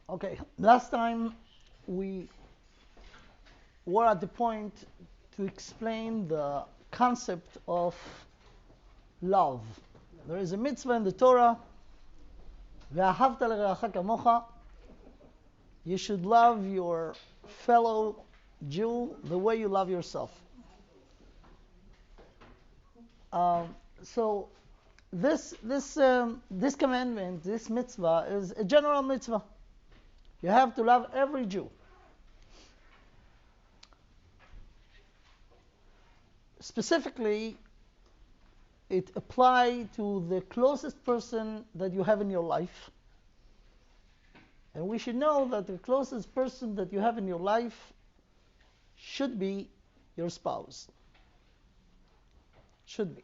Okay, last time we were at the point to explain the concept of love. There is a mitzvah in the Torah, "Ve'ahavta l'reacha kamocha." You should love your fellow Jew the way you love yourself. So this commandment, this mitzvah, is a general mitzvah. You have to love every Jew. Specifically, it applies to the closest person that you have in your life. And we should know that the closest person that you have in your life should be your spouse. Should be.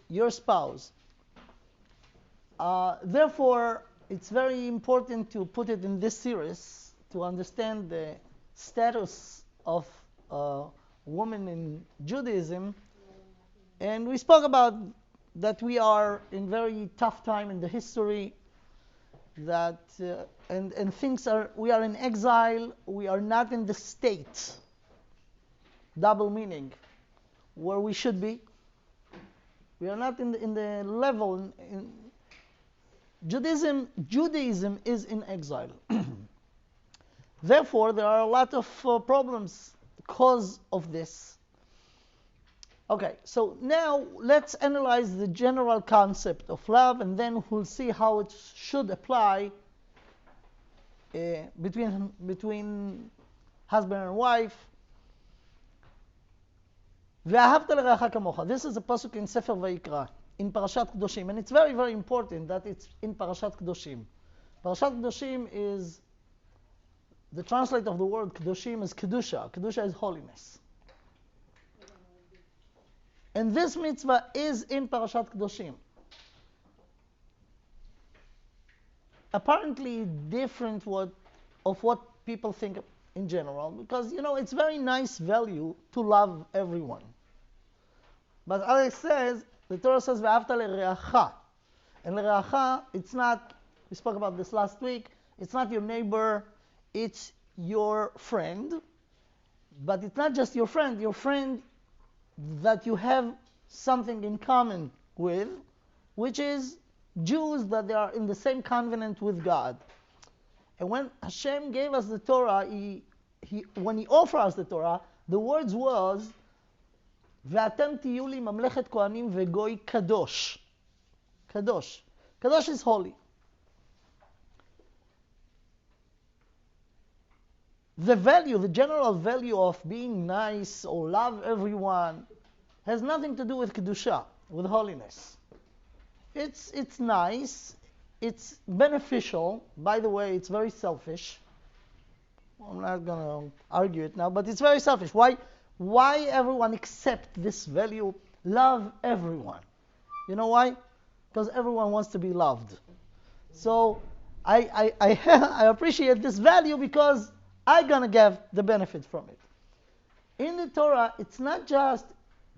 Your spouse. Therefore, it's very important to put it in this series to understand the status of a woman in Judaism. And we spoke about that we are in very tough time in the history, that and things are, we are in exile, we are not in the state, double meaning, where we should be. We are not in the level. Judaism is in exile. Therefore, there are a lot of problems because of this. Okay, so now let's analyze the general concept of love, and then we'll see how it should apply between husband and wife. ואהבת לרעך כמוך. This is a pasuk in Sefer Vayikra, in Parashat Kedoshim, and it's very, very important that it's in Parashat Kedoshim. Parashat Kedoshim is, the translate of the word Kedoshim is Kedusha. Kedusha is holiness. And this mitzvah is in Parashat Kedoshim. Apparently different of what people think in general, because it's very nice value to love everyone. But as it says, the Torah says "Ve'ahavta l'reacha," and l'reacha, it's not. We spoke about this last week. It's not your neighbor, it's your friend. But it's not just your friend that you have something in common with, which is Jews that they are in the same covenant with God. And when Hashem gave us the Torah, when He offered us the Torah, the words was, "Ve'atem tiyu li mamlechet kohanim vegoy kadosh." Kadosh. Kadosh is holy. The general value of being nice or love everyone has nothing to do with kedusha, with holiness. It's nice, it's beneficial. By the way, it's very selfish. I'm not going to argue it now, but it's very selfish. Why everyone accept this value? Love everyone. You know why? Because everyone wants to be loved. So I appreciate this value because I'm going to get the benefit from it. In the Torah, it's not just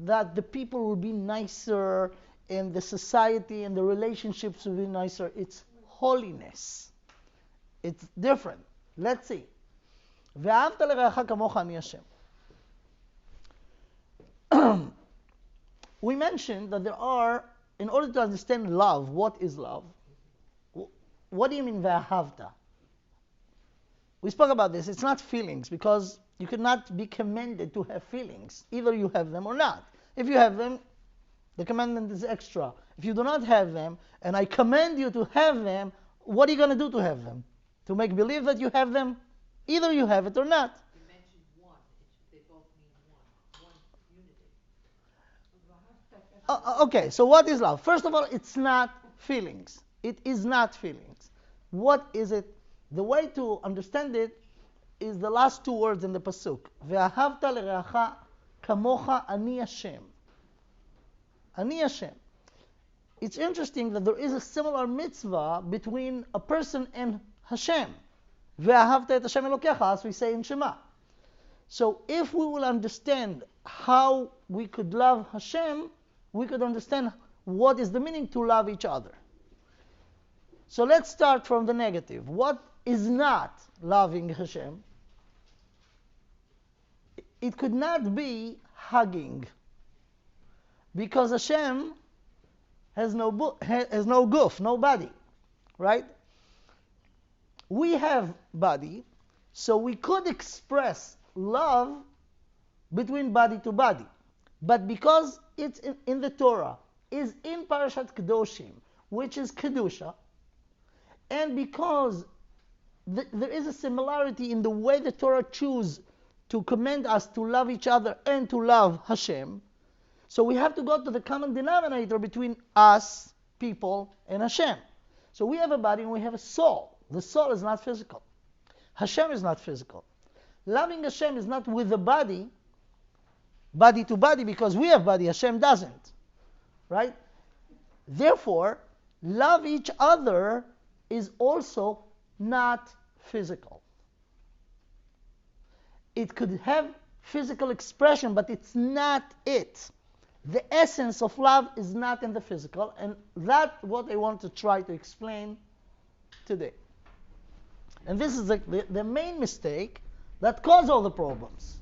that the people will be nicer and the society and the relationships will be nicer. It's holiness. It's different. Let's see. ואהבת לרעך כמוך אני השם. We mentioned that there are, in order to understand love, what is love? What do you mean ואהבת? We spoke about this. It's not feelings, because you cannot be commanded to have feelings. Either you have them or not. If you have them, the commandment is extra. If you do not have them, and I command you to have them, what are you going to do to have them? To make believe that you have them? Either you have it or not. You mentioned one. They both mean one unity. Okay, so what is love? First of all, it's not feelings. It is not feelings. What is it? The way to understand it is the last two words in the pasuk. Ve'ahavta l'reacha kamocha ani Hashem. Ani Hashem. It's interesting that there is a similar mitzvah between a person and Hashem. Ve'ahavta et Hashem Elokecha, as we say in Shema. So if we will understand how we could love Hashem, we could understand what is the meaning to love each other. So let's start from the negative. What is not loving Hashem? It could not be hugging, because Hashem has no goof, no body, right? We have body, so we could express love between body to body. But because it's in the Torah, is in Parashat Kedoshim, which is Kedusha, and because there is a similarity in the way the Torah chooses to command us to love each other and to love Hashem, so we have to go to the common denominator between us, people, and Hashem. So we have a body and we have a soul. The soul is not physical. Hashem is not physical. Loving Hashem is not with the body to body, because we have body, Hashem doesn't. Right? Therefore, love each other is also not physical. It could have physical expression, but it's not it. The essence of love is not in the physical, and that's what I want to try to explain today. And this is the main mistake that caused all the problems.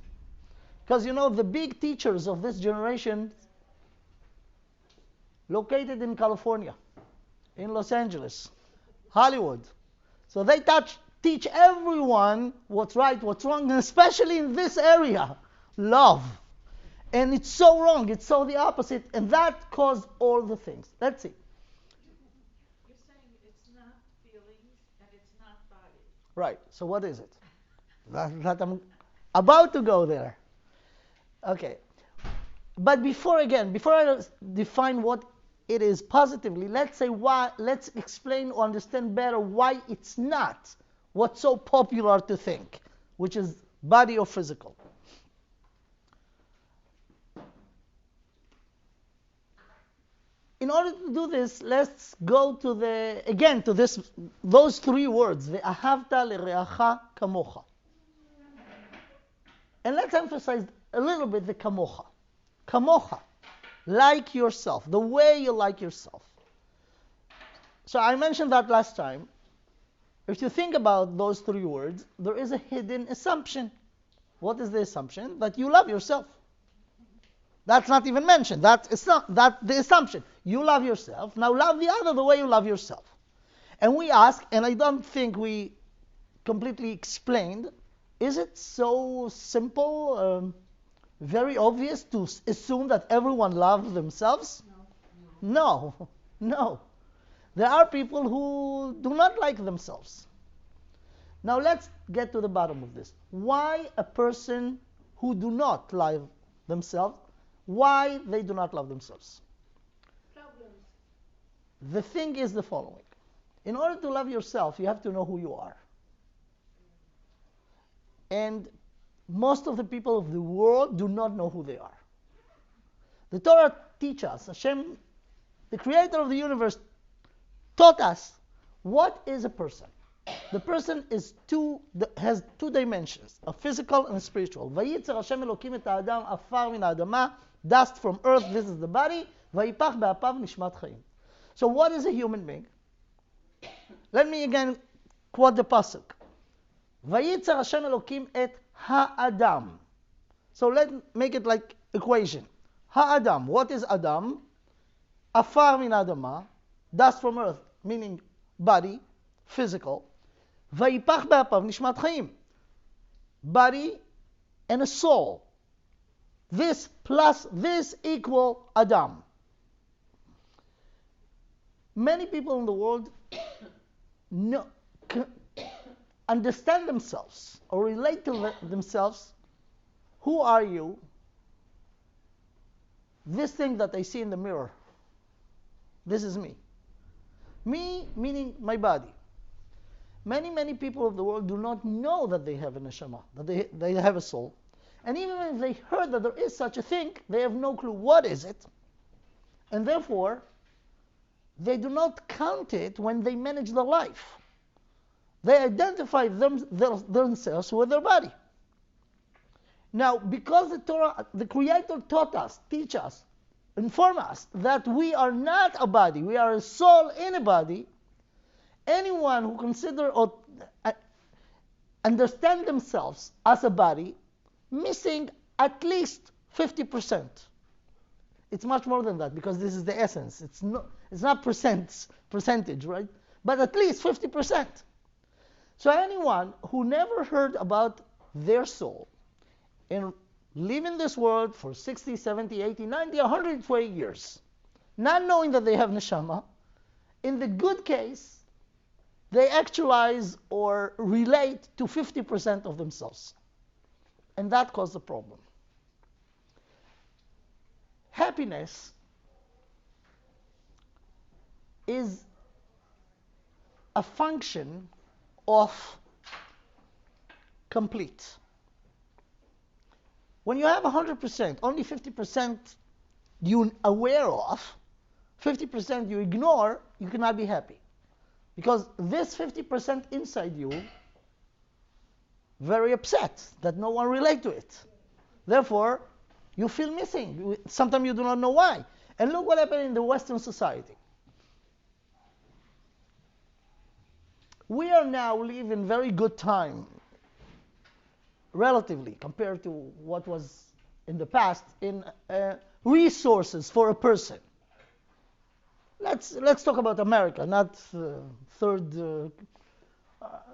Because the big teachers of this generation located in California, in Los Angeles, Hollywood. So they teach everyone what's right, what's wrong, and especially in this area, love. And it's so wrong, it's so the opposite, and that caused all the things. Let's see. You're saying it's not feelings and it's not body. Right, so what is it? That I'm about to go there. Okay. But before I define what it is positively, let's explain or understand better why it's not what's so popular to think, which is body or physical. In order to do this, let's go to those three words, ve'ahavta l'reacha kamocha. And let's emphasize a little bit the kamocha. Kamocha, like yourself, the way you like yourself. So I mentioned that last time. If you think about those three words, there is a hidden assumption. What is the assumption? That you love yourself. That's not even mentioned. That's the assumption. You love yourself. Now love the other the way you love yourself. And we ask, and I don't think we completely explained, is it so simple, very obvious to assume that everyone loves themselves? No. There are people who do not like themselves. Now let's get to the bottom of this. Why a person who do not love themselves, why they do not love themselves? Problems. The thing is the following. In order to love yourself, you have to know who you are. And most of the people of the world do not know who they are. The Torah teaches us, Hashem, the creator of the universe, taught us what is a person. The person has two dimensions, a physical and a spiritual. Vayitzer Hashem Elokim et ha'adam afar min ha'adama, dust from earth, this is the body. Vayipach be'apav nishmat chayim. So what is a human being? Let me again quote the pasuk. Vayitzer Hashem Elokim et ha'adam. So let's make it like equation. Ha'adam, what is Adam? Afar min ha'adama, dust from earth, meaning body, physical. Vayipach be'apav nishmat chayim, body and a soul. This plus this equal Adam. Many people in the world understand themselves or relate to themselves. Who are you? This thing that I see in the mirror, this is me. Me meaning my body. Many people of the world do not know that they have a neshama, that they have a soul. And even if they heard that there is such a thing, they have no clue what is it. And therefore, they do not count it when they manage their life. They identify themselves with their body. Now, because the Torah, the Creator taught us, teach us, inform us that we are not a body, we are a soul in a body, Anyone who consider or understand themselves as a body missing at least 50%. It's much more than that because this is the essence. It's not percentage, right? But at least 50%. So anyone who never heard about their soul and live in this world for 60, 70, 80, 90, 120 years, not knowing that they have neshama, in the good case, they actualize or relate to 50% of themselves. And that caused the problem. Happiness is a function of complete. When you have 100%, only 50% you're aware of, 50% you ignore, you cannot be happy. Because this 50% inside you, very upset that no one relate to it. Therefore, you feel missing. Sometimes you do not know why. And look what happened in the Western society. We are now living very good time, relatively, compared to what was in the past, in resources for a person. Let's talk about America, not third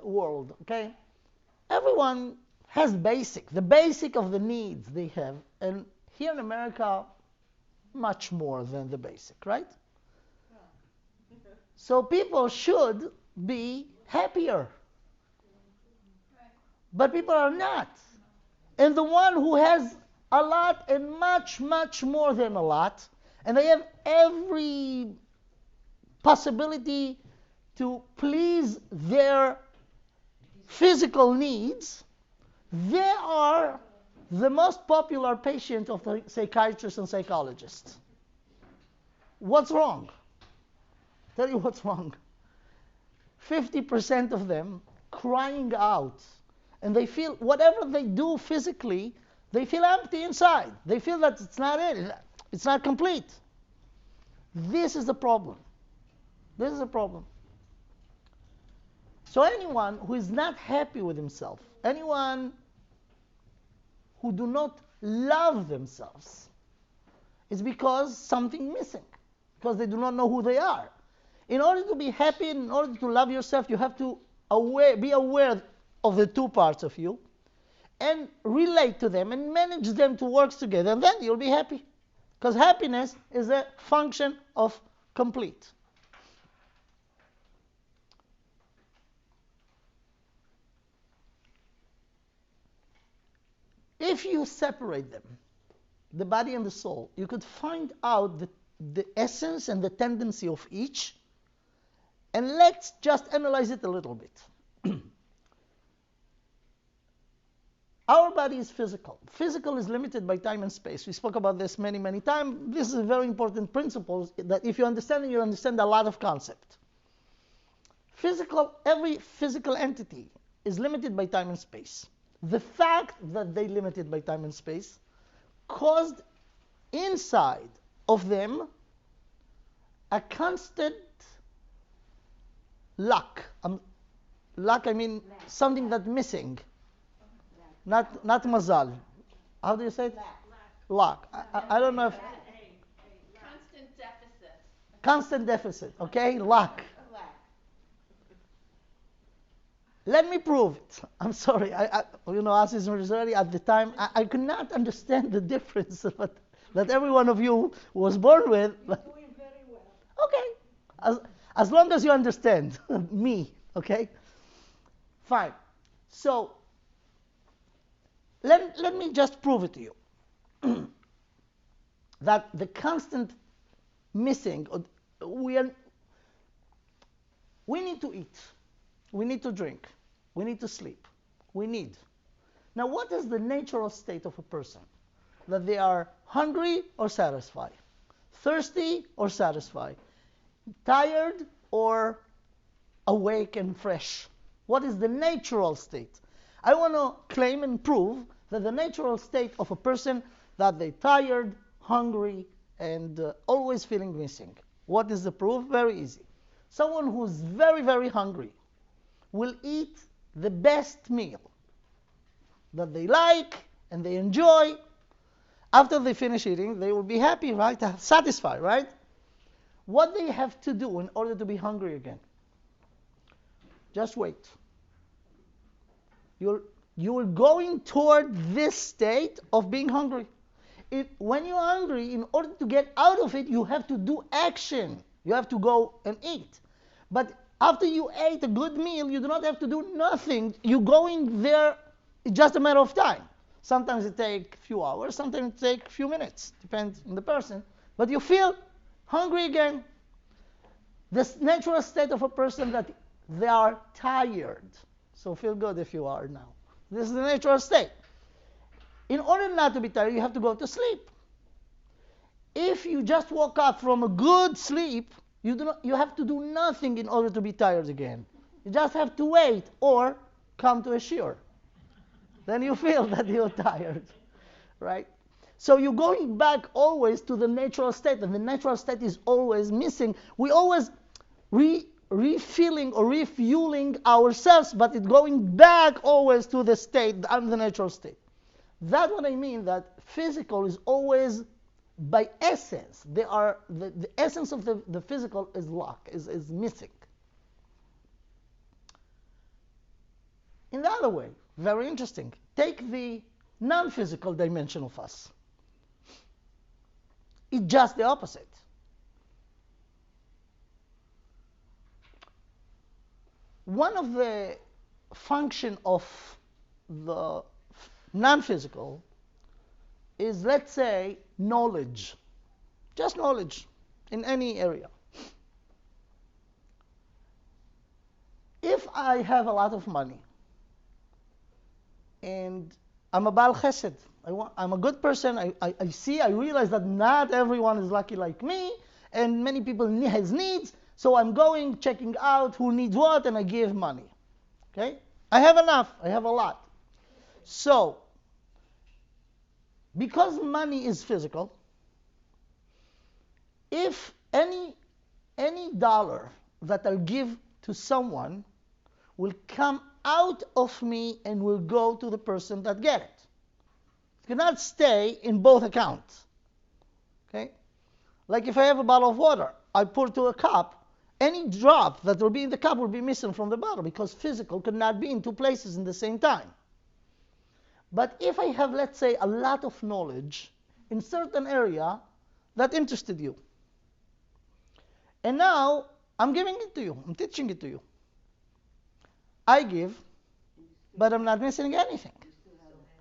world, okay? Everyone has the basic of the needs they have, and here in America, much more than the basic, right? So people should be happier. But people are not. And the one who has a lot and much, much more than a lot, and they have every possibility to please their physical needs, they are the most popular patient of the psychiatrists and psychologists. What's wrong? Tell you what's wrong. 50% of them crying out, and they feel whatever they do physically, they feel empty inside. They feel that it's not it. It's not complete. This is the problem. This is a problem. So anyone who is not happy with himself, anyone who do not love themselves, is because something missing, because they do not know who they are. In order to be happy, in order to love yourself, you have to be aware of the two parts of you and relate to them and manage them to work together, and then you'll be happy. Because happiness is a function of complete. If you separate them, the body and the soul, you could find out the essence and the tendency of each, and let's just analyze it a little bit. Our body is physical. Physical is limited by time and space. We spoke about this many, many times. This is a very important principle that if you understand it, you understand a lot of concept. Every physical entity is limited by time and space. The fact that they limited by time and space caused inside of them a constant lack. Lack, I mean something that's missing. Not mazal. How do you say it? Lack. I don't know if... Constant deficit. Constant deficit, okay? Lack. Let me prove it. I'm sorry. As is Israeli at the time, I could not understand the difference that every one of you was born with. You're doing very well. Okay. As long as you understand me, okay? Fine. So, let me just prove it to you. That the constant missing, we need to eat. We need to drink. We need to sleep. Now, what is the natural state of a person? That they are hungry or satisfied? Thirsty or satisfied? Tired or awake and fresh? What is the natural state? I want to claim and prove that the natural state of a person that they're tired, hungry, and always feeling missing. What is the proof? Very easy. Someone who's very, very hungry will eat the best meal that they like and they enjoy. After they finish eating, they will be happy, right? Satisfied, right? What they have to do in order to be hungry again? Just wait. You're going toward this state of being hungry. When you're hungry, in order to get out of it, you have to do action. You have to go and eat. But after you ate a good meal, you do not have to do nothing. You're going there, it's just a matter of time. Sometimes it takes a few hours, sometimes it takes a few minutes, depends on the person. But you feel hungry again. The natural state of a person that they are tired. So feel good if you are now. This is the natural state. In order not to be tired, you have to go to sleep. If you just woke up from a good sleep, you have to do nothing in order to be tired again. You just have to wait or come to a shiur. Then you feel that you're tired, right? So you're going back always to the natural state, and the natural state is always missing. We always refilling or refueling ourselves, but it's going back always to the state, the natural state. That's what I mean, that physical is always by essence. The essence of the physical is is missing. In the other way, very interesting. Take the non-physical dimension of us. It's just the opposite. One of the function of the non-physical is, let's say, knowledge. Just knowledge in any area. If I have a lot of money and I'm a Baal Chesed, I'm a good person, I realize that not everyone is lucky like me, and many people has needs, so I'm going, checking out who needs what, and I give money. Okay? I have enough, I have a lot. So, because money is physical, if any dollar that I'll give to someone will come out of me and will go to the person that get it. It cannot stay in both accounts. Okay? Like if I have a bottle of water, I pour to a cup, any drop that will be in the cup will be missing from the bottle, because physical cannot be in two places in the same time. But if I have, let's say, a lot of knowledge in certain area that interested you, and now I'm giving it to you, I'm teaching it to you. I give, but I'm not missing anything.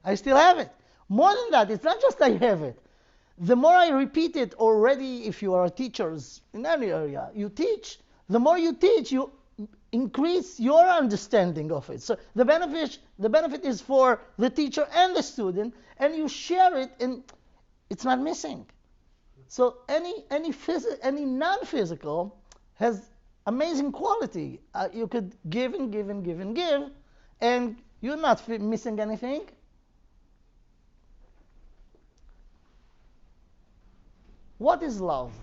I still have it. More than that, it's not just I have it. The more I repeat it already, if you are teachers in any area, you teach, the more you teach, you increase your understanding of it. So the benefit is for the teacher and the student, and you share it, and it's not missing. So any non-physical has amazing quality. You could give and give and give and give, and you're not missing anything. What is love?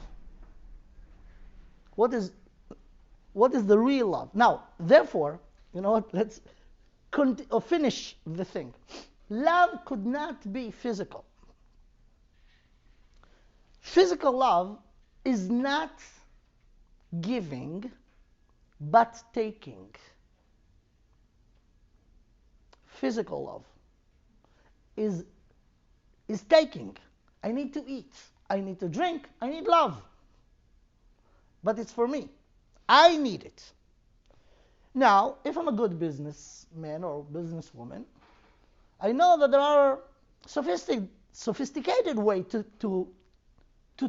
What is the real love? Now, therefore, you know what? Let's finish the thing. Love could not be physical. Physical love is not giving, but taking. Physical love is taking. I need to eat. I need to drink. I need love. But it's for me. I need it. Now, if I'm a good businessman or businesswoman, I know that there are sophisticated way to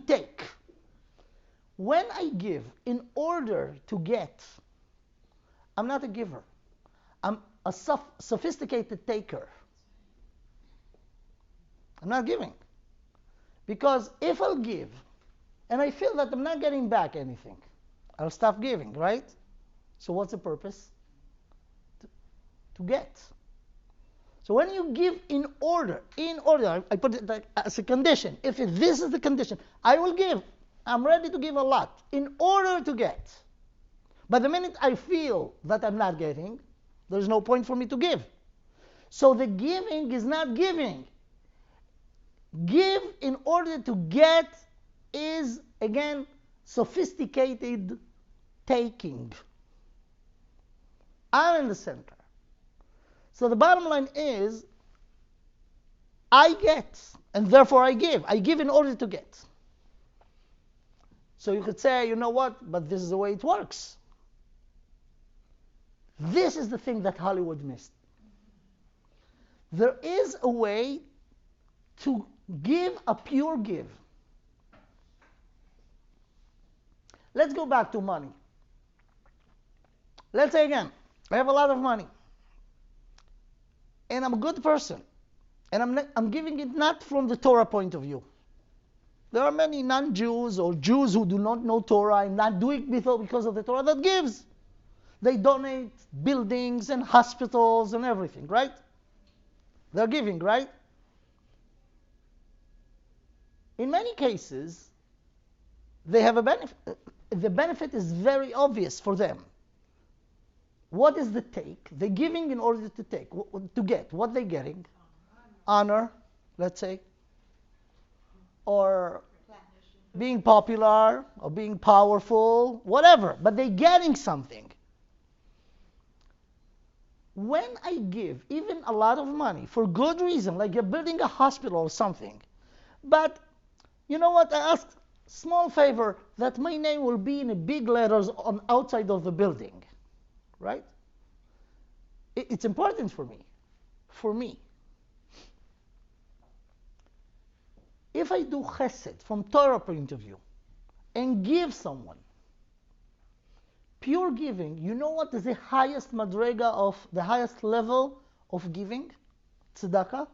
take. When I give in order to get, I'm not a giver. I'm a sophisticated taker. I'm not giving. Because if I'll give, and I feel that I'm not getting back anything, I'll stop giving, right? So what's the purpose? To get. So when you give in order, I put it like as a condition. If this is the condition, I will give. I'm ready to give a lot in order to get. But the minute I feel that I'm not getting, there's no point for me to give. So the giving is not giving. Give in order to get is, again, sophisticated taking. I'm in the center. So the bottom line is, I get, and therefore I give. I give in order to get. So you could say, you know what, but this is the way it works. This is the thing that Hollywood missed. There is a way to give a pure give. Let's go back to money. Let's say again, I have a lot of money, and I'm a good person, and I'm giving it not from the Torah point of view. There are many non-Jews or Jews who do not know Torah and not doing it because of the Torah that gives. They donate buildings and hospitals and everything, right? They're giving, right? In many cases, they have a benefit. The benefit is very obvious for them. What is the take? They're giving in order to take, to get. What they're getting? Honor, let's say. Or being popular, or being powerful, whatever. But they're getting something. When I give even a lot of money for good reason, like you're building a hospital or something, but you know what, I ask small favor that my name will be in big letters on outside of the building, right? It's important for me. For me. If I do chesed from Torah point of view and give someone, pure giving, you know what is the highest madrega of the highest level of giving? Tzedakah.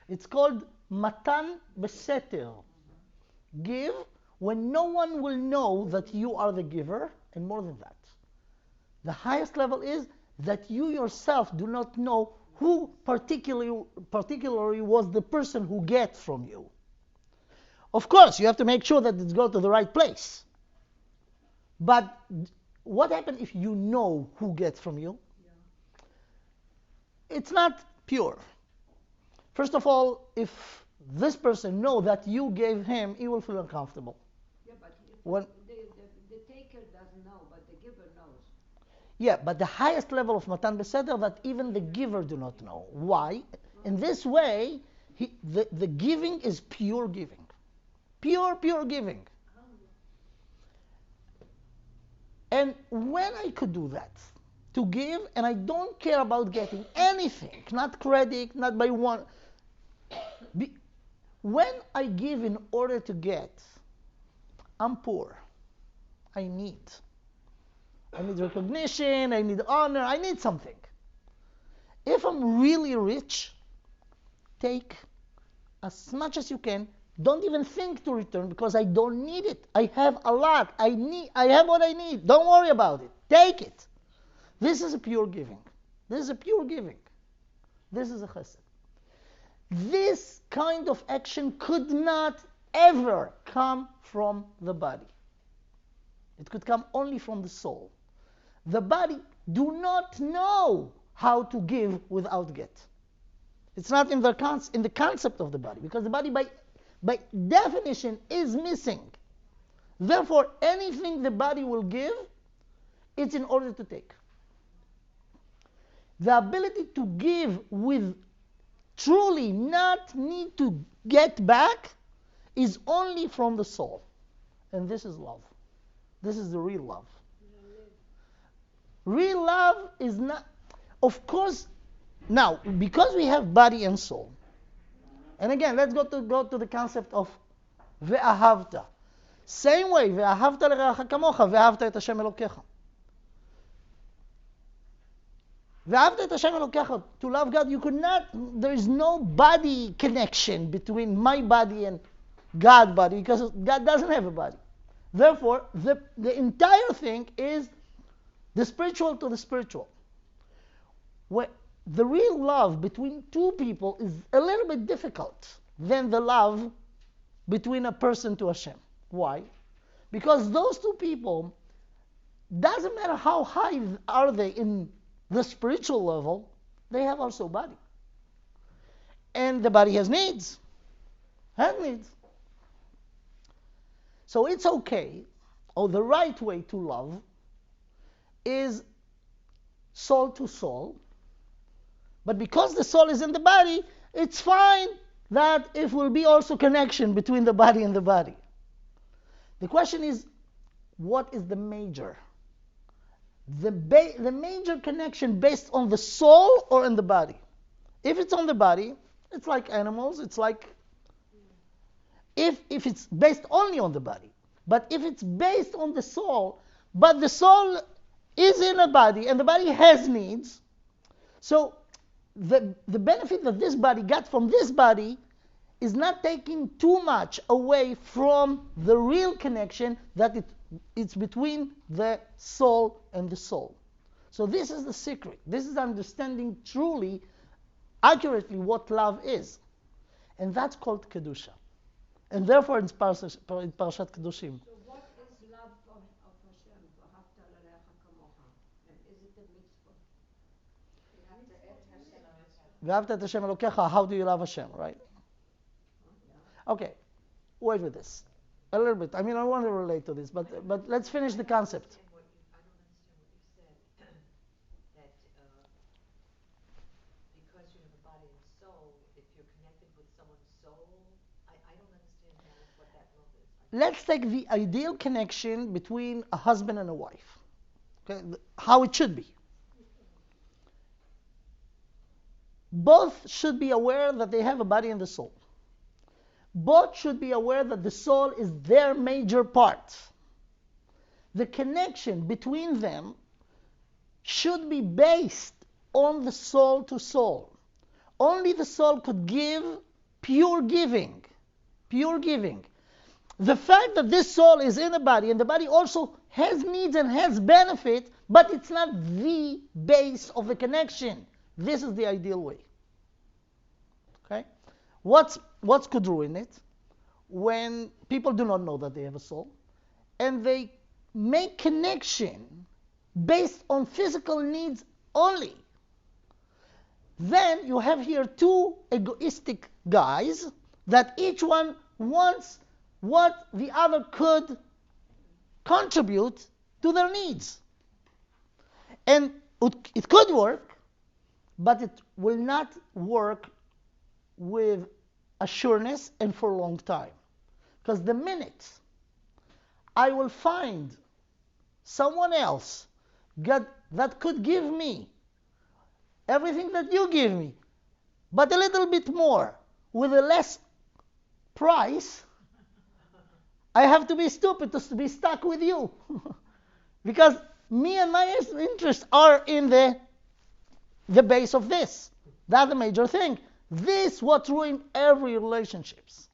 It's called matan beseter. Give when no one will know that you are the giver, and more than that. The highest level is that you yourself do not know who particularly was the person who gets from you. Of course, you have to make sure that it goes to the right place. But what happens if you know who gets from you? Yeah. It's not pure. First of all, if this person knows that you gave him, he will feel uncomfortable. Yeah, but the taker doesn't know, but the giver knows. Yeah, but the highest level of Matan Beseder that even the giver do not know. Why? In this way, the giving is pure giving. Pure giving. And when I could do that, to give, and I don't care about getting anything, not credit, not by one. When I give in order to get, I'm poor. I need recognition, I need honor, I need something. If I'm really rich, take as much as you can. Don't even think to return because I don't need it. I have a lot. I have what I need. Don't worry about it. Take it. This is a pure giving. This is a pure giving. This is a chesed. This kind of action could not ever come from the body. It could come only from the soul. The body do not know how to give without get. It's not in the concept of the body, because the body by definition is missing. Therefore, anything the body will give, it's in order to take. The ability to give with truly not need to get back is only from the soul. And this is love. This is the real love. Real love is not, of course, now, because we have body and soul, and again, let's go to the concept of ve'ahavta. Same way, ve'ahavta l'reacha kamocha, ve'ahavta et Hashem Elokecha. Ve'ahavta et Hashem Elokecha. To love God, you could not, there is no body connection between my body and God's body, because God doesn't have a body. Therefore, the entire thing is the spiritual to the spiritual. The real love between two people is a little bit difficult than the love between a person to Hashem. Why? Because those two people, doesn't matter how high are they in the spiritual level, they have also body. And the body has needs. Has needs. So it's okay, or the right way to love is soul to soul. But because the soul is in the body, it's fine that it will be also connection between the body and the body. The question is, what is the major? The major connection based on the soul or in the body? If it's on the body, it's like animals, it's like if it's based only on the body. But if it's based on the soul, but the soul is in a body and the body has needs, so the benefit that this body got from this body is not taking too much away from the real connection that it's between the soul and the soul. So this is the secret. This is understanding truly, accurately what love is. And that's called Kedusha. And therefore it's Parashat Kedushim. So what is love of Hashem? V'ahavta l'reacha kamocha. And is it a mitzvah? V'ahavta et Hashem Elokecha. How do you love Hashem, right? Okay, wait with this. A little bit. I mean, I want to relate to this, but let's finish the concept. I don't understand what you said. That because you have a body and soul, if you're connected with someone's soul, I don't understand what that love is. Let's take the ideal connection between a husband and a wife. Okay, how it should be. Both should be aware that they have a body and a soul. Both should be aware that the soul is their major part. The connection between them should be based on the soul to soul. Only the soul could give pure giving. Pure giving. The fact that this soul is in the body and the body also has needs and has benefit, but it's not the base of the connection. This is the ideal way. Okay? What could ruin it? When people do not know that they have a soul and they make connection based on physical needs only. Then you have here two egoistic guys that each one wants what the other could contribute to their needs. And it could work, but it will not work with assuredness and for a long time. Because the minute I will find someone else that could give me everything that you give me, but a little bit more, with a less price, I have to be stupid to be stuck with you. Because me and my interests are in the base of this. That's the major thing. This what ruined every relationships.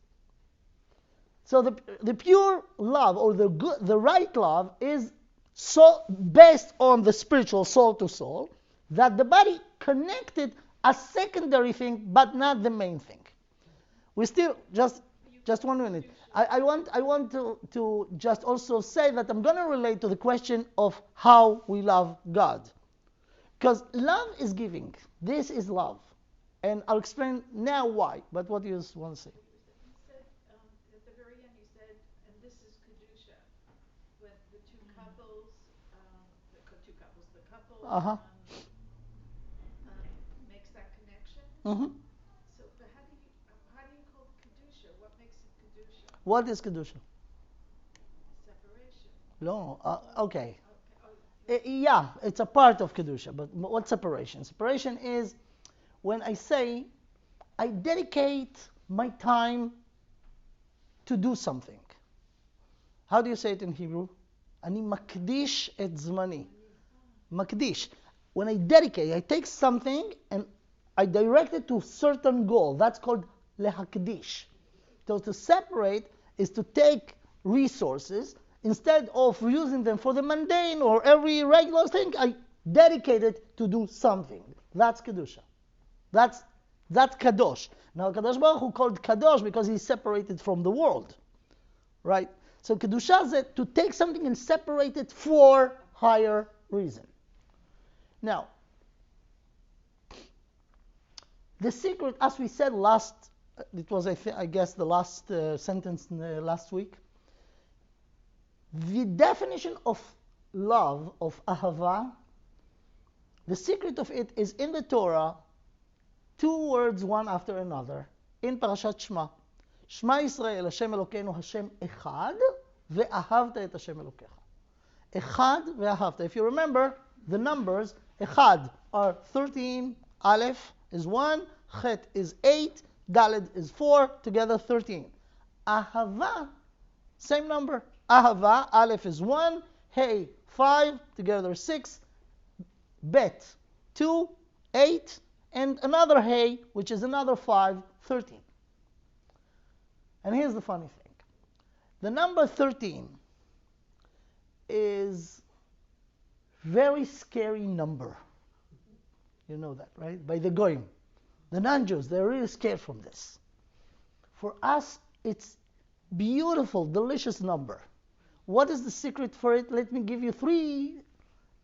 So the pure love or the right love is so based on the spiritual soul to soul, that the body connected a secondary thing but not the main thing. We still just 1 minute. I want to just also say that I'm going to relate to the question of how we love God. Because love is giving. This is love. And I'll explain now why. But what do you want to say? You said at the very end, you said, and this is Kedusha, when the two couples, the couple makes that connection. Mm-hmm. So, but how do you call it Kedusha? What makes it Kedusha? What is Kedusha? Separation. No. Okay. Okay. Yeah, it's a part of Kedusha. But what's separation? Separation is when I say I dedicate my time to do something. How do you say it in Hebrew? Ani makdish et zmani. Makdish. When I dedicate, I take something and I direct it to a certain goal. That's called lehakdish. So to separate is to take resources, instead of using them for the mundane or every regular thing, I dedicate it to do something. That's Kedusha. That's Kadosh. Now Kadosh Baruch Hu called Kadosh because he's separated from the world. Right? So Kedusha is to take something and separate it for higher reason. Now, the secret, as we said it was, I guess, the last sentence last week. The definition of love, of ahava, the secret of it is in the Torah, two words one after another, in Parashat Shema. Shema Yisrael, Hashem Elokeinu, Hashem Echad, ve'ahavta et Hashem Elokecha. Echad ve'ahavta. If you remember the numbers, Echad are 13, Aleph is 1, Chet is 8, Daled is 4, together 13. Ahava, same number. Ahava, Aleph is 1, Hey 5, together 6, Bet 2, 8, and another Hey, which is another 5, 13. And here's the funny thing. The number 13 is very scary number. You know that, right? By the Goyim. The non-Jews, they're really scared from this. For us, it's beautiful, delicious number. What is the secret for it? Let me give you 3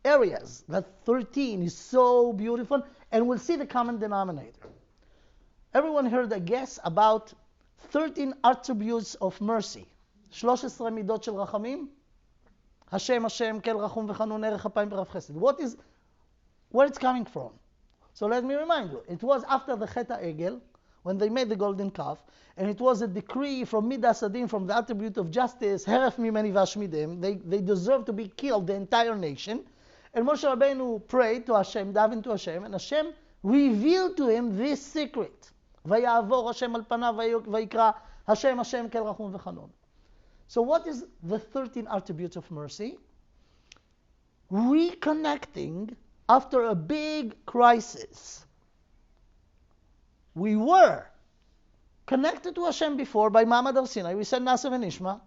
areas that 13 is so beautiful, and we'll see the common denominator. Everyone heard a guess about 13 attributes of mercy. 13 midot shel rachamim. Hashem, Hashem, kel rachum v'chanun, erech apayim v'rav chesed. Where it's coming from? So let me remind you, it was after the Chet HaEgel, when they made the golden calf, and it was a decree from Midas Adin, from the attribute of justice, heref mimeni vashmidem, they deserve to be killed, the entire nation. And Moshe Rabbeinu prayed to Hashem, davened to Hashem, and Hashem revealed to him this secret. Vayavor Hashem al panav vayikra Hashem, Hashem, kel rachum v'chanun. So what is the 13 attributes of mercy? Reconnecting after a big crisis. We were connected to Hashem before by Ma'amad Har Sinai. We said Na'aseh v'Nishma.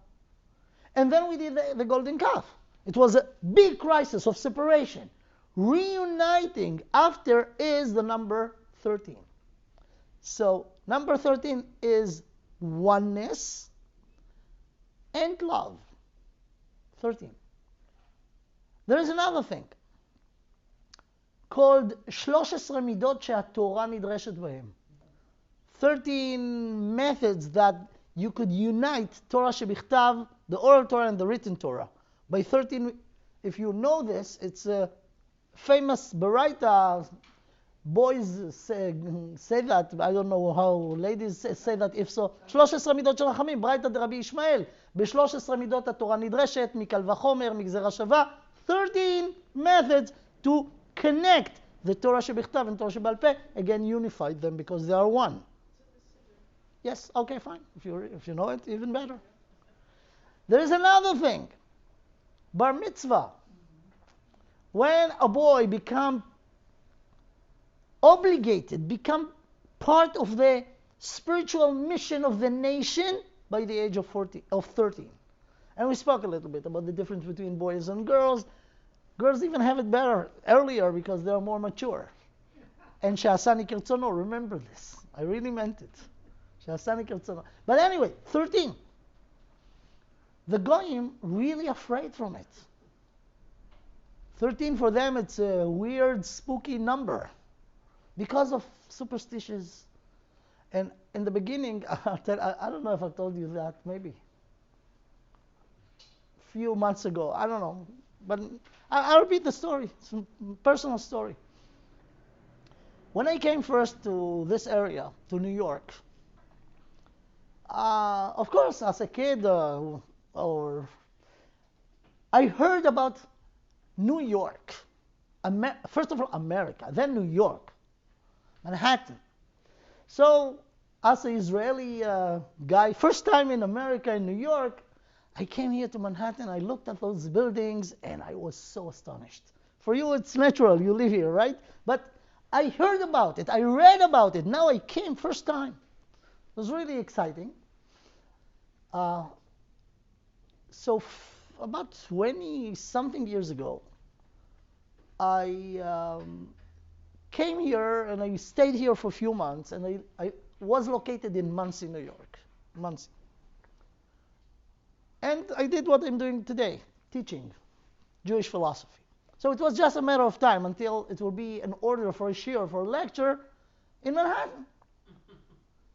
And then we did the golden calf. It was a big crisis of separation. Reuniting after is the number 13. So number 13 is oneness and love. 13. There is another thing called 13 midot שהתורה נדרשת בהם. 13 methods that you could unite Torah shebichtav, the oral Torah and the written Torah. By 13, if you know this, it's a famous Baraita. Boys say that, I don't know how ladies say that, if so. 13 מידות של רחמים, ברייתא דרבי ישמעאל. ב-13 מידות התורה נדרשת, מקל וחומר, מגזרה שווה. 13 methods to connect the Torah שבכתב and Torah שבעל פה, again unified them because they are one. Yes, okay, fine. If you know it, even better. There is another thing. Bar mitzvah. When a boy become obligated, become part of the spiritual mission of the nation by the age of 13. And we spoke a little bit about the difference between boys and girls. Girls even have it better earlier because they are more mature. And She'asani Kirtzono, remember this. I really meant it. She'asani Kirtzono. But anyway, 13. The Goyim really afraid from it. 13 for them, it's a weird, spooky number because of superstitions. And in the beginning, I don't know if I told you that, maybe a few months ago. I don't know. But I'll repeat the story. It's a personal story. When I came first to this area, to New York, of course, as a kid, I heard about New York. First of all, America, then New York, Manhattan. So, as an Israeli guy, first time in America, in New York, I came here to Manhattan, I looked at those buildings, and I was so astonished. For you, it's natural, you live here, right? But I heard about it, I read about it, now I came first time. It was really exciting. So about 20-something years ago, I came here and I stayed here for a few months, and I was located in Monsey, New York. Monsey. And I did what I'm doing today, teaching Jewish philosophy. So it was just a matter of time until it will be an order for a shiur, for a lecture in Manhattan.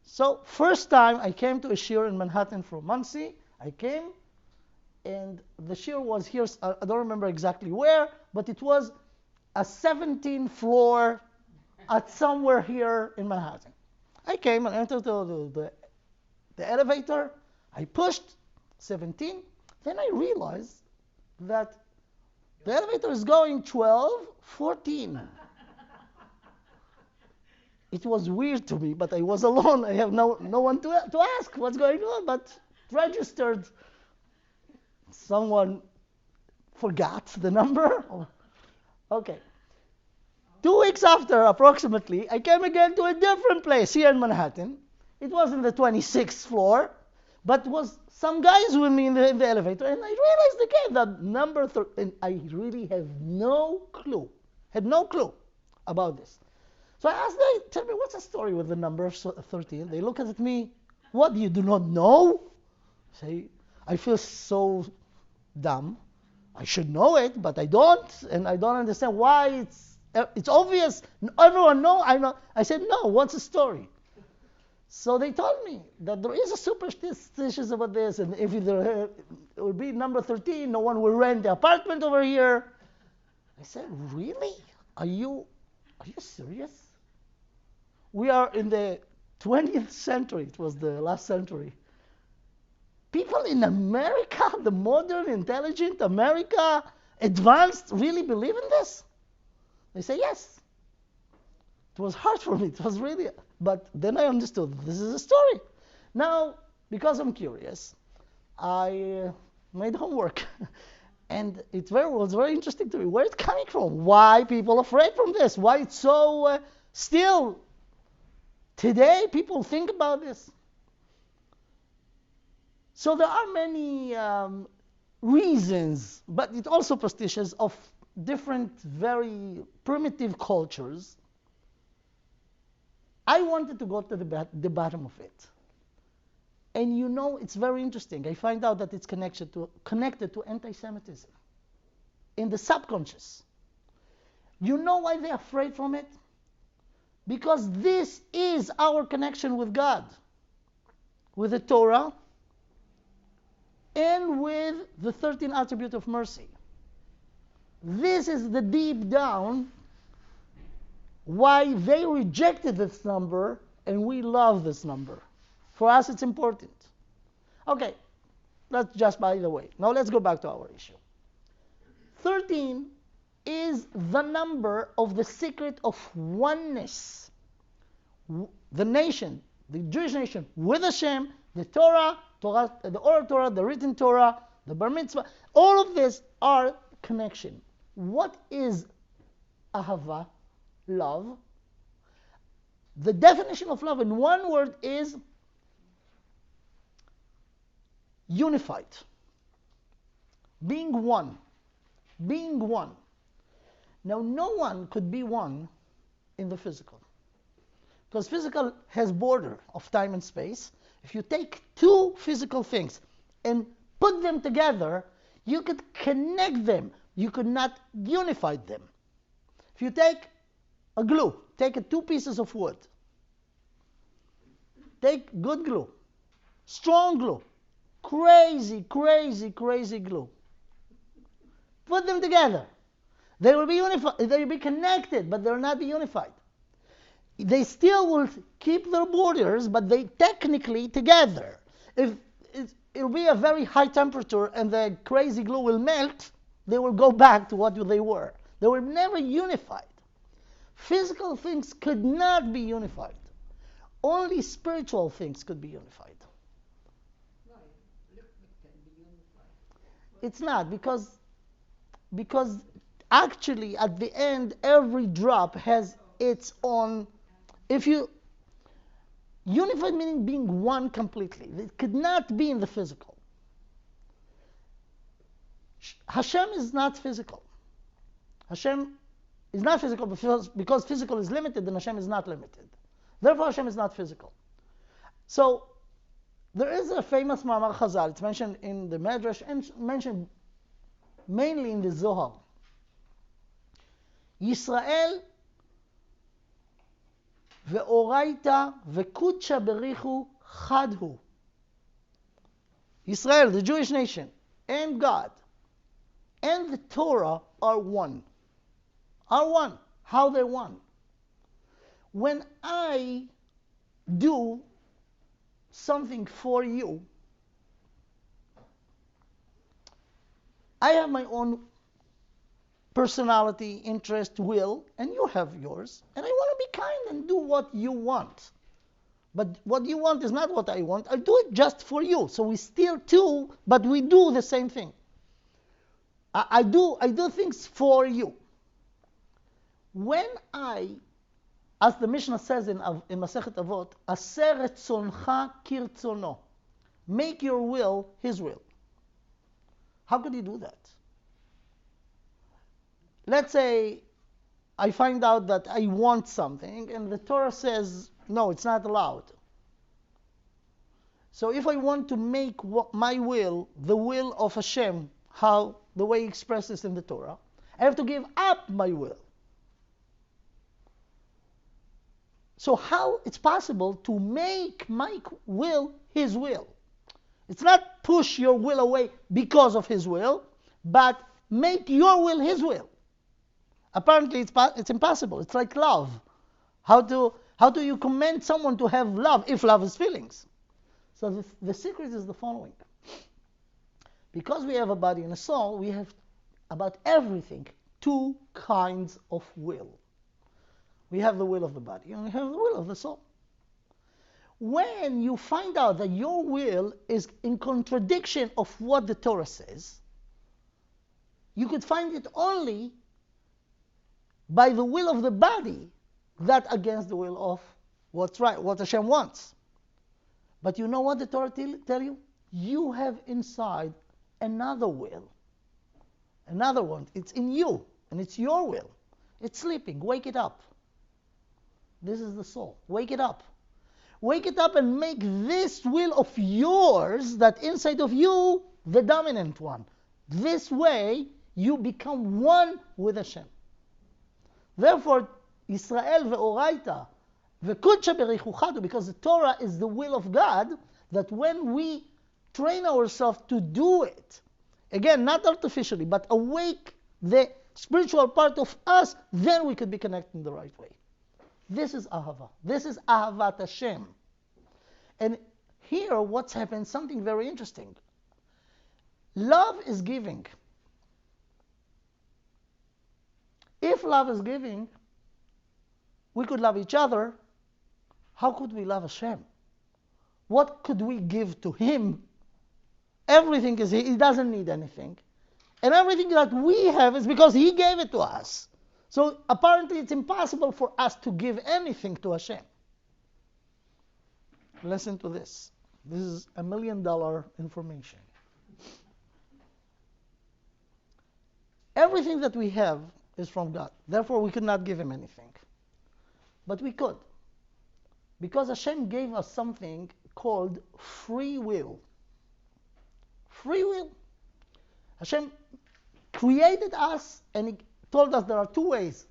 So first time I came to a shiur in Manhattan from Monsey, I came, and the shiur was here, I don't remember exactly where, but it was a 17th floor at somewhere here in Manhattan. I came and entered the elevator, I pushed 17, then I realized that the elevator is going 12, 14. It was weird to me, but I was alone. I have no one to ask what's going on, but it registered. Someone forgot the number. Okay. 2 weeks after, approximately, I came again to a different place here in Manhattan. It wasn't the 26th floor, but was some guys with me in the elevator, and I realized again that number 13, I really have no clue, had no clue about this. So I asked them, tell me, what's the story with the number 13? They look at me, what, you do not know? Say, I feel so dumb. I should know it, but I don't, and I don't understand why it's obvious. Everyone know, I know. I said, no, what's the story? So they told me that there is a superstition about this, and if it will be number 13, no one will rent the apartment over here. I said, really? Are you serious? We are in the 20th century. It was the last century. People in America, the modern, intelligent America, advanced, really believe in this? They say yes. It was hard for me. It was really, but then I understood this is a story. Now, because I'm curious, I made homework, and it was very interesting to me. Where it's coming from? Why people are afraid from this? Why it's so still today people think about this? So there are many reasons, but it's also superstitious of different, very primitive cultures. I wanted to go to the bottom of it. And you know, it's very interesting. I find out that it's connected to anti-Semitism in the subconscious. You know why they're afraid from it? Because this is our connection with God, with the Torah, and with the 13 attribute of mercy. This is the deep down why they rejected this number and we love this number. For us it's important. Okay, that's just by the way. Now let's go back to our issue. 13 is the number of the secret of oneness. The nation, the Jewish nation, with Hashem, the Torah, the oral Torah, the written Torah, the Bar Mitzvah, all of this are connection. What is Ahava? Love. The definition of love in one word is unified. Being one. Being one. Now, no one could be one in the physical. Because physical has border of time and space. If you take two physical things and put them together, you could connect them. You could not unify them. If you take a glue, take two pieces of wood. Take good glue, strong glue, crazy glue. Put them together. They will be unified. They will be connected, but they will not be unified. They still will keep their borders, but they technically together. If it will be a very high temperature and the crazy glue will melt, they will go back to what they were. They were never unified. Physical things could not be unified. Only spiritual things could be unified. No, liquid can be unified. It's not, because actually at the end every drop has its own. If you unified meaning being one completely, it could not be in the physical. Hashem is not physical. Hashem is not physical because physical is limited, and Hashem is not limited. Therefore, Hashem is not physical. So, there is a famous Ma'amar Chazal. It's mentioned in the Medrash and mentioned mainly in the Zohar. Yisrael ve'oraita ve'kudsha berichu chad hu. Israel, the Jewish nation, and God, and the Torah are one. Are one. How they're one? When I do something for you, I have my own personality, interest, will, and you have yours, and I want to be kind and do what you want. But what you want is not what I want. I'll do it just for you. So we still two, but we do the same thing. I do things for you. When as the Mishnah says in Masechet Avot, Aser retzoncha kirtzono, make your will his will. How could he do that? Let's say I find out that I want something, and the Torah says, no, it's not allowed. So if I want to make my will the will of Hashem, the way he expresses in the Torah, I have to give up my will. So how it's possible to make my will his will? It's not push your will away because of his will, but make your will his will. Apparently it's impossible. It's like love. How do you command someone to have love if love is feelings? So the secret is the following. Because we have a body and a soul, we have about everything two kinds of will. We have the will of the body and we have the will of the soul. When you find out that your will is in contradiction of what the Torah says, you could find it only by the will of the body that against the will of what's right, what Hashem wants. But you know what the Torah tell you? You have inside another will. Another one. It's in you, and it's your will. It's sleeping. Wake it up. This is the soul. Wake it up. Wake it up and make this will of yours, that inside of you, the dominant one. This way, you become one with Hashem. Therefore, Israel ve'oraita ve'kudsha berichu chad hu, because the Torah is the will of God, that when we train ourselves to do it, again, not artificially, but awake the spiritual part of us, then we could be connected in the right way. This is ahava. This is ahavat Hashem. And here, what's happened? Something very interesting. Love is giving. If love is giving, we could love each other. How could we love Hashem? What could we give to Him? Everything is He doesn't need anything. And everything that we have is because He gave it to us. So apparently it's impossible for us to give anything to Hashem. Listen to this. This is $1 million information. Everything that we have is from God. Therefore, we could not give Him anything. But we could. Because Hashem gave us something called free will. Free will. Hashem created us and He told us there are two ways.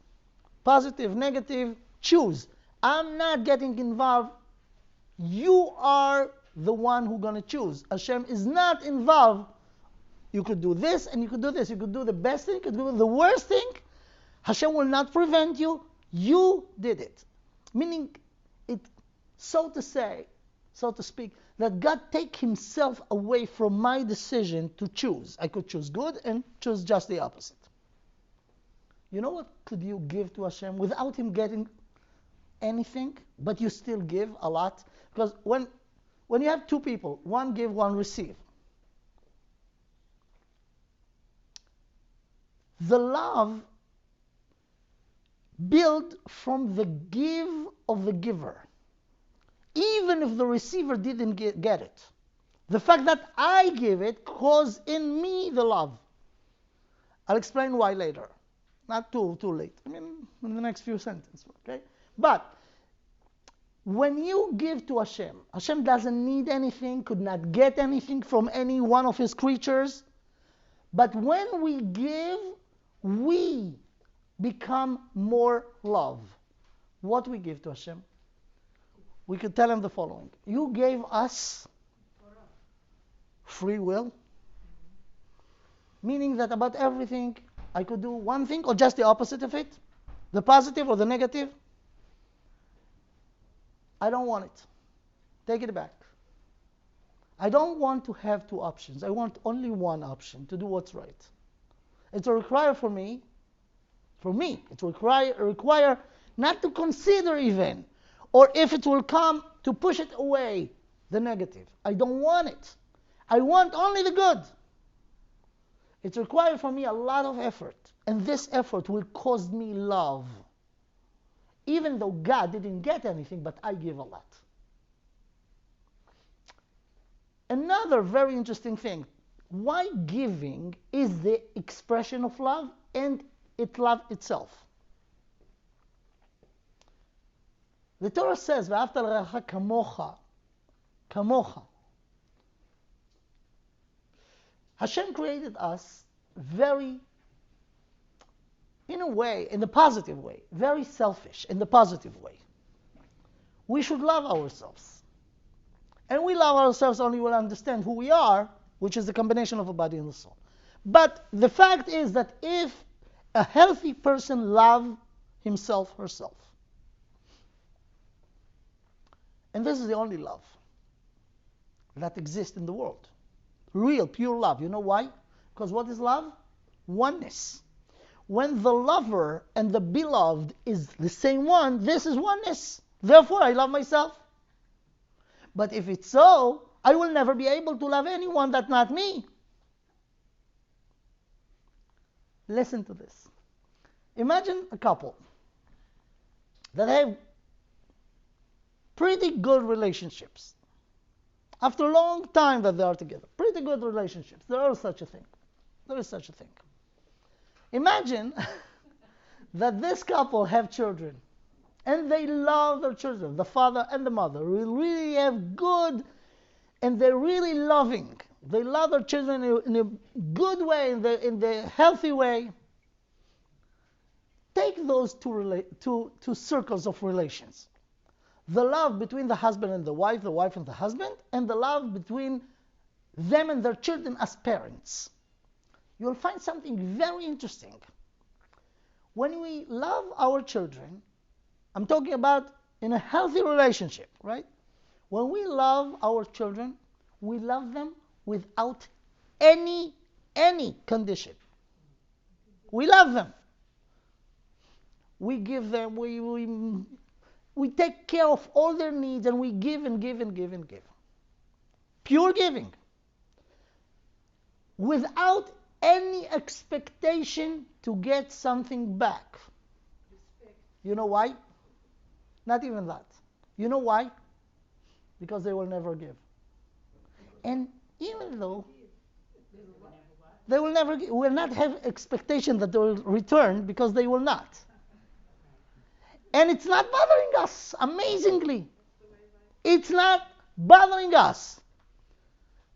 Positive, negative, choose. I'm not getting involved. You are the one who's going to choose. Hashem is not involved. You could do this and you could do this. You could do the best thing, you could do the worst thing. Hashem will not prevent you. You did it. Meaning, it, so to speak, that God take Himself away from my decision to choose. I could choose good and choose just the opposite. You know what could you give to Hashem without Him getting anything, but you still give a lot? Because when you have two people, one give, one receive, the love built from the give of the giver, even if the receiver didn't get it. The fact that I give it caused in me the love. I'll explain why later. Not too late. I mean, in the next few sentences. Okay? But when you give to Hashem, Hashem doesn't need anything, could not get anything from any one of His creatures, But when we give, we become more love. What we give to Hashem? We could tell him the following. You gave us free will, meaning that about everything I could do one thing or just the opposite of it, the positive or the negative. I don't want it. Take it back. I don't want to have two options. I want only one option to do what's right. It will require it will require not to consider even, or if it will come to push it away, the negative. I don't want it. I want only the good. It requires from me a lot of effort, and this effort will cause me love. Even though God didn't get anything, but I give a lot. Another very interesting thing, why giving is the expression of love and it's love itself. The Torah says, "V'ahavta l'reacha kamocha," kamocha. Hashem created us very, in a way, in the positive way, very selfish, in the positive way. We should love ourselves. And we love ourselves only when we understand who we are, which is the combination of a body and a soul. But the fact is that if a healthy person loves himself, herself, and this is the only love that exists in the world, real, pure love. You know why? Because what is love? Oneness. When the lover and the beloved is the same one, this is oneness. Therefore, I love myself. But if it's so, I will never be able to love anyone that's not me. Listen to this. Imagine a couple that have pretty good relationships. After a long time that they are together, pretty good relationships. There is such a thing. There is such a thing. Imagine that this couple have children, and they love their children. The father and the mother really have good, and they're really loving. They love their children in a good way, in the healthy way. Take those two circles of relations. The love between the husband and the wife and the husband, and the love between them and their children as parents. You'll find something very interesting. When we love our children, I'm talking about in a healthy relationship, right? When we love our children, we love them without any condition. We love them. We give them, we take care of all their needs, and we give and give and give and give. Pure giving. Without any expectation to get something back. Respect. You know why? Not even that. You know why? Because they will never give. And even though they will never give, will not have expectation that they will return, because they will not. And it's not bothering us, amazingly. It's not bothering us.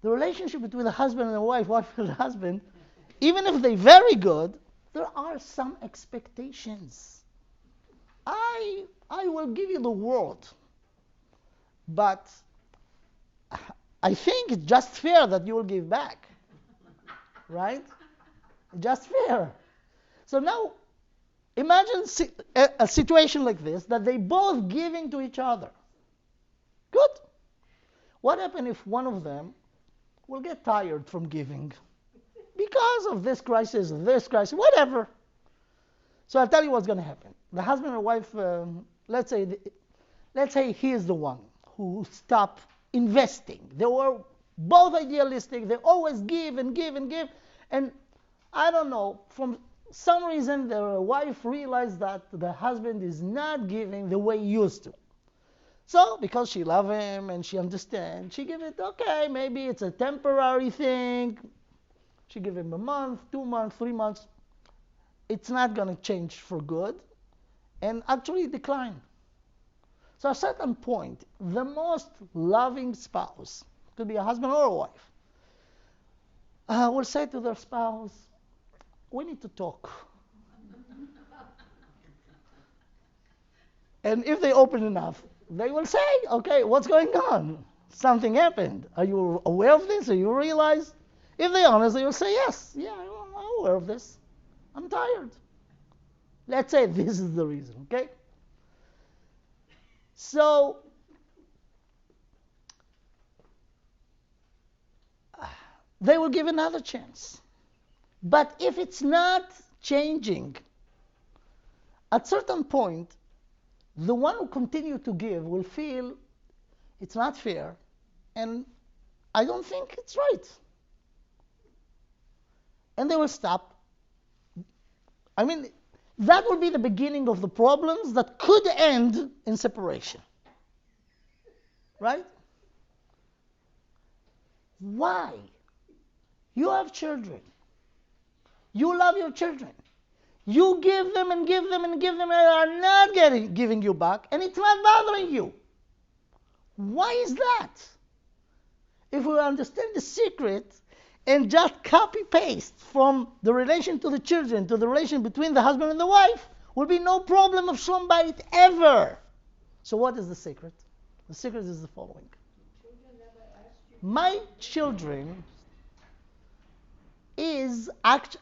The relationship between the husband and the wife and the husband, even if they're very good, there are some expectations. I will give you the world, but I think it's just fair that you will give back. Right? Just fair. So now, imagine a situation like this, that they both giving to each other. Good. What happens if one of them will get tired from giving? Because of this crisis, whatever. So I'll tell you what's going to happen. The husband and wife, let's say he is the one who stopped investing. They were both idealistic. They always give and give and give. And I don't know, from some reason the wife realized that the husband is not giving the way he used to. So, because she loves him and she understands, she give it, okay, maybe it's a temporary thing. She give him a month, 2 months, 3 months. It's not going to change for good, and actually decline. So at a certain point, the most loving spouse, could be a husband or a wife, will say to their spouse, we need to talk. And if they open enough, they will say, okay, what's going on? Something happened. Are you aware of this? Are you realize? If they're honest, they will say, yes, yeah, I'm aware of this. I'm tired. Let's say this is the reason, okay? So, they will give another chance. But if it's not changing, at certain point, the one who continue to give will feel it's not fair, and I don't think it's right. And they will stop. I mean, that will be the beginning of the problems that could end in separation. Right? Why? You have children. You love your children. You give them and give them and give them, and they are not giving you back, and it's not bothering you. Why is that? If we understand the secret and just copy paste from the relation to the children to the relation between the husband and the wife, will be no problem of shalom bayit ever. So what is the secret? The secret is the following. My children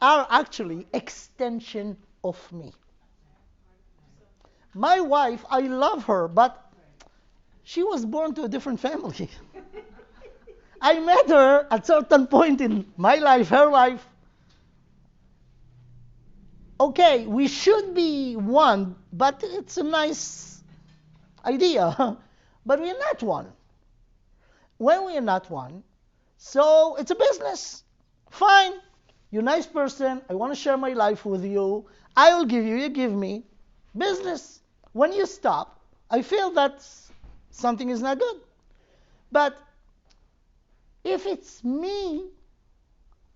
are actually extension of me. My wife, I love her, but she was born to a different family. I met her at a certain point in my life, her life. Okay, we should be one, but it's a nice idea. But we are not one. When we are not one, so it's a business. Fine. You're a nice person. I want to share my life with you. I will give you, you give me. Business. When you stop, I feel that something is not good. But if it's me,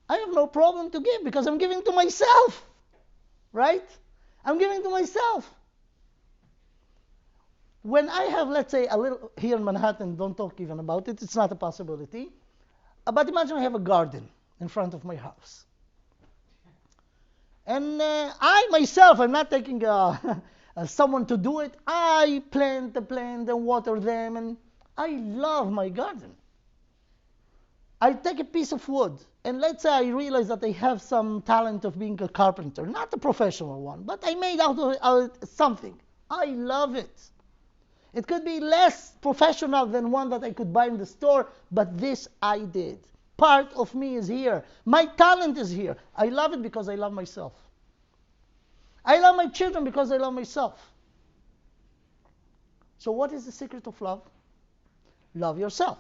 I have no problem to give because I'm giving to myself. Right? I'm giving to myself. When I have, let's say, a little, here in Manhattan, don't talk even about it, it's not a possibility. But imagine I have a garden in front of my house. And I myself, I'm not taking someone to do it. I plant the plant and water them, and I love my garden. I take a piece of wood, and let's say I realize that I have some talent of being a carpenter, not a professional one, but I made out of something. I love it. It could be less professional than one that I could buy in the store, but this I did. Part of me is here. My talent is here. I love it because I love myself. I love my children because I love myself. So what is the secret of love? Love yourself.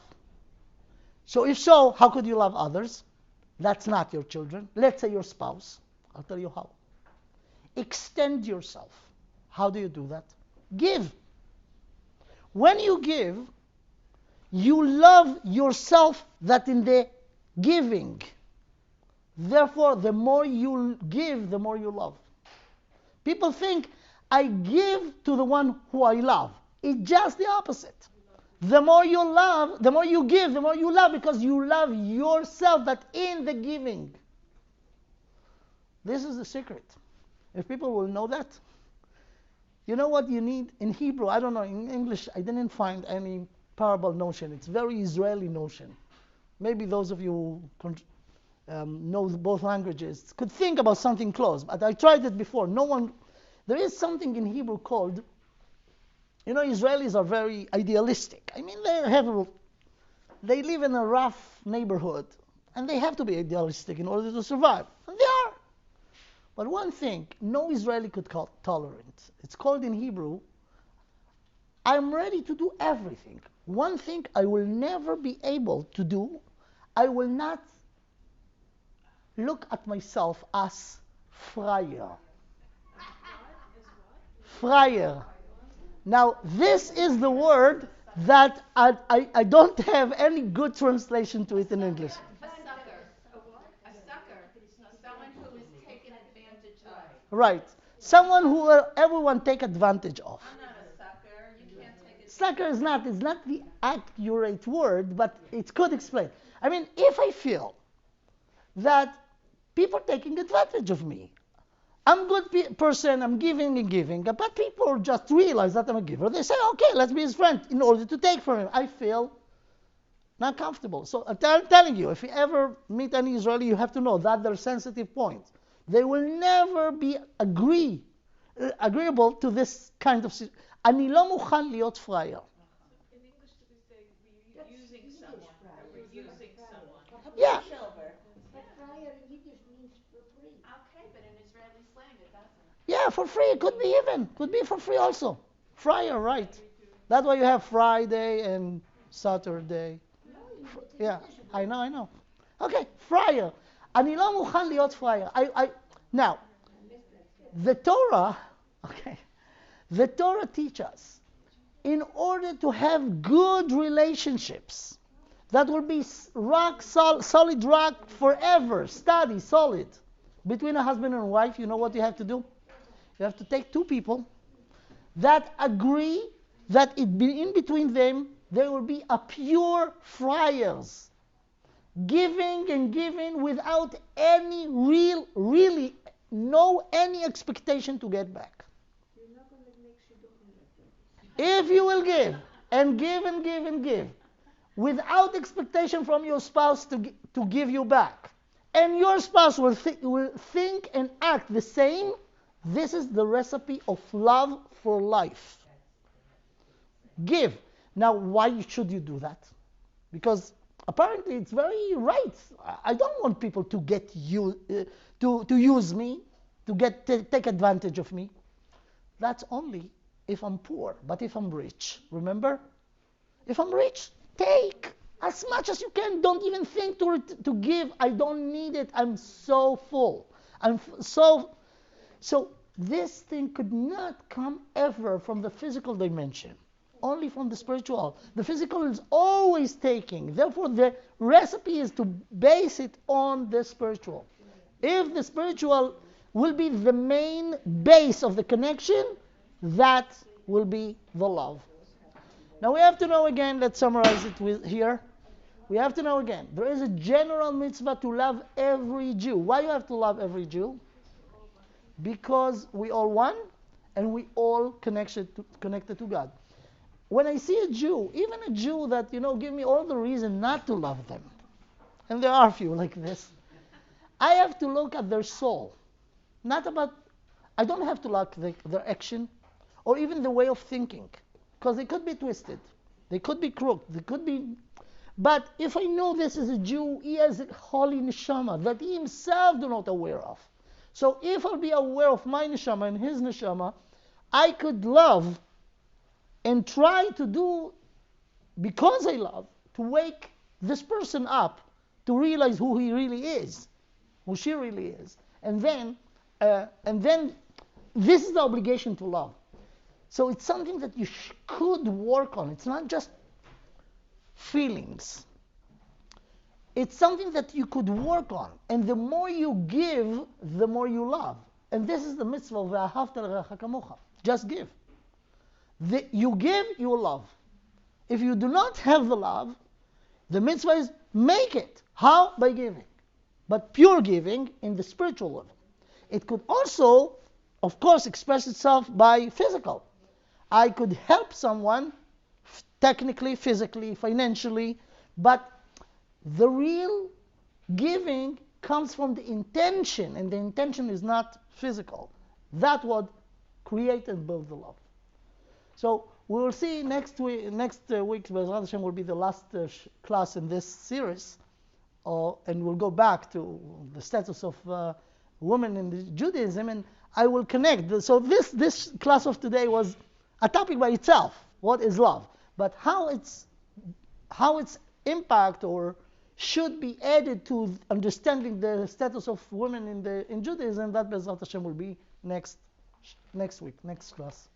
So if so, how could you love others? That's not your children. Let's say your spouse. I'll tell you how. Extend yourself. How do you do that? Give. When you give, you love yourself that in the giving. Therefore, the more you give, the more you love. People think, I give to the one who I love. It's just the opposite. The more you love, the more you give, the more you love, because you love yourself that in the giving. This is the secret. If people will know that, you know what you need in Hebrew? I don't know. In English, I didn't find any parable notion. It's very Israeli notion. Maybe those of you who know both languages could think about something close. But I tried it before. No one. There is something in Hebrew called. You know, Israelis are very idealistic. I mean, they live in a rough neighborhood, and they have to be idealistic in order to survive. And they are. But one thing, no Israeli could call tolerant. It's called in Hebrew, I'm ready to do everything. One thing I will never be able to do, I will not look at myself as friar. Friar. Now, this is the word that I don't have any good translation to it in English. A sucker. A sucker. Someone who is taken advantage of. Right. Someone who everyone take advantage of. I'm not a sucker. You can't take it. Sucker is not the accurate word, but it could explain. I mean, if I feel that people taking advantage of me. I'm a good person, I'm giving and giving, but people just realize that I'm a giver. They say, okay, let's be his friend in order to take from him. I feel not comfortable. So I'm telling you, if you ever meet any Israeli, you have to know that they're sensitive points. They will never be agreeable to this kind of situation. אני לא מוכן להיות פראייר. In English, do we say we're using someone, or we're using someone? Yeah. But friar in Yiddish means for free. Okay, but in Israeli slang it doesn't. Yeah, for free. It could be even. Could be for free also. Friar, right. That's why you have Friday and Saturday. Yeah, I know. Okay, friar. אני לא מוכן להיות friar. Now, the Torah, okay, the Torah teaches us, in order to have good relationships, that will be solid rock forever, steady, solid, between a husband and wife, you know what you have to do? You have to take two people that agree that in between them, there will be a pure friars, giving and giving without any really any expectation to get back. You're not going to make shidduchim like that. If you will give and give and give and give, without expectation from your spouse to give you back, and your spouse will think and act the same, this is the recipe of love for life. Give. Now, why should you do that? Because apparently it's very right. I don't want people to get you to use me, to take advantage of me. That's only if I'm poor. But if I'm rich, remember? If I'm rich, take as much as you can. Don't even think to give. I don't need it. I'm so full. So this thing could not come ever from the physical dimension. Only from the spiritual. The physical is always taking. Therefore, the recipe is to base it on the spiritual. If the spiritual will be the main base of the connection, that will be the love. Now we have to know again, let's summarize it here. We have to know again, there is a general mitzvah to love every Jew. Why do you have to love every Jew? Because we all one, and we all connected to God. When I see a Jew, even a Jew that, give me all the reason not to love them, and there are a few like this, I have to look at their soul. I don't have to look at their action, or even the way of thinking, because they could be twisted, they could be crooked, but if I know this is a Jew, he has a holy neshama that he himself do not aware of. So if I'll be aware of my neshama and his neshama, I could love and try to do, because I love, to wake this person up to realize who he really is, who she really is. And then this is the obligation to love. So it's something that you could work on. It's not just feelings. It's something that you could work on. And the more you give, the more you love. And this is the mitzvah of Ve'ahavta l'reacha kamocha. Just give. You give, you will love. If you do not have the love, the mitzvah is make it. How? By giving. But pure giving in the spiritual level. It could also, of course, express itself by physical. I could help someone technically, physically, financially, but the real giving comes from the intention, and the intention is not physical. That's what creates and builds the love. So we will see next week, Be'ezrat Hashem, will be the last class in this series, and we'll go back to the status of women in Judaism, and I will connect. So this class of today was a topic by itself. What is love? But how its impact or should be added to understanding the status of women in Judaism, that Be'ezrat Hashem will be next week, next class.